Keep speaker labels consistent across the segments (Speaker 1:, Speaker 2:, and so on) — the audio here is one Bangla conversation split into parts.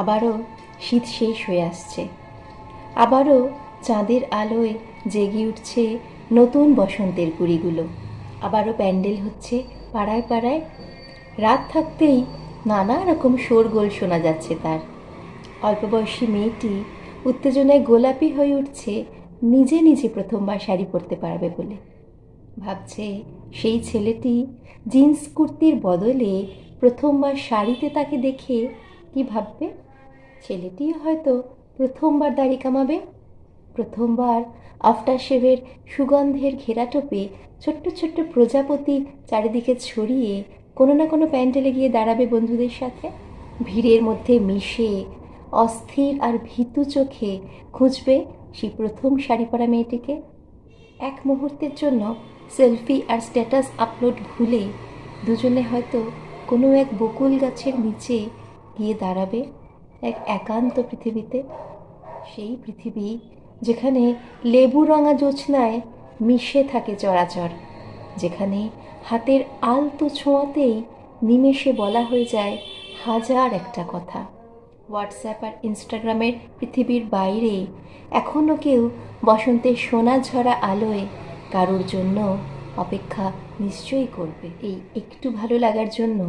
Speaker 1: আবারও শীত শেষ হয়ে আসছে, আবারও চাঁদের আলোয় জেগে উঠছে নতুন বসন্তের কুড়িগুলো, আবারও প্যান্ডেল হচ্ছে পাড়ায় পাড়ায়। রাত থাকতেই নানা রকম শোরগোল শোনা যাচ্ছে তার। অল্পবয়সী মেয়েটি উত্তেজনায় গোলাপি হয়ে উঠছে নিজে নিজে প্রথমবার শাড়ি পরতে পারবে বলে। ভাবছে সেই ছেলেটি জিন্স কুর্তির বদলে প্রথমবার শাড়িতে তাকে দেখে কি ভাববে। ছেলেটি হয়তো প্রথমবার দাড়ি কামাবে, প্রথমবার আফটার শেভের সুগন্ধের ঘেরাটোপে ছোট্ট ছোট্ট প্রজাপতি চারিদিকে ছড়িয়ে কোনো না কোনো প্যান্ডেলে গিয়ে দাঁড়াবে বন্ধুদের সাথে। ভিড়ের মধ্যে মিশে অস্থির আর ভীতু চোখে খুঁজবে সেই প্রথম শাড়ি পরা মেয়েটিকে। এক মুহূর্তের জন্য সেলফি আর স্ট্যাটাস আপলোড ভুলে দুজনে হয়তো কোনো এক বকুল গাছের নিচে গিয়ে দাঁড়াবে এক একান্ত পৃথিবীতে। সেই পৃথিবী যেখানে লেবু রঙা জোছনায় মিশে থাকে চরাচর, যেখানে হাতের আলতো ছোঁয়াতেই নিমেষে বলা হয়ে যায় হাজার একটা কথা। হোয়াটসঅ্যাপ আর ইনস্টাগ্রামের পৃথিবীর বাইরে এখনও কেউ বসন্তের সোনা ঝরা আলোয় কারোর জন্য অপেক্ষা নিশ্চয়ই করবে। এই একটু ভালো লাগার জন্য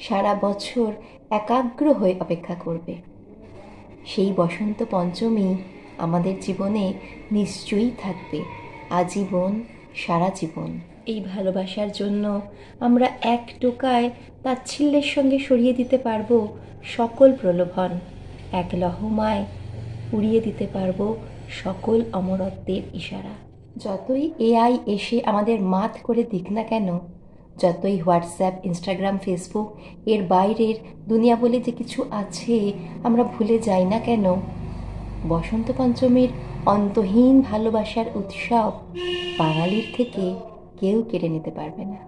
Speaker 1: সারা বছর একাগ্র হয়ে অপেক্ষা করবে। সেই বসন্ত পঞ্চমী আমাদের জীবনে নিশ্চয়ই থাকবে আজীবন, সারা জীবন। এই ভালোবাসার জন্য আমরা এক টোকায় তাচ্ছিল্যের সঙ্গে সরিয়ে দিতে পারবো সকল প্রলোভন, এক লহমায় উড়িয়ে দিতে পারবো সকল অমরত্বের ইশারা। যতই এআই এসে আমাদের মাত করে দিক না কেন, যতই হোয়াটসঅ্যাপ, ইনস্টাগ্রাম, ফেসবুক এর বাইরের দুনিয়া বলে যে কিছু আছে আমরা ভুলে যাই না কেন, বসন্ত পঞ্চমীর অন্তহীন ভালোবাসার উৎসব বাঙালির থেকে কেউ কেড়ে নিতে পারবে না।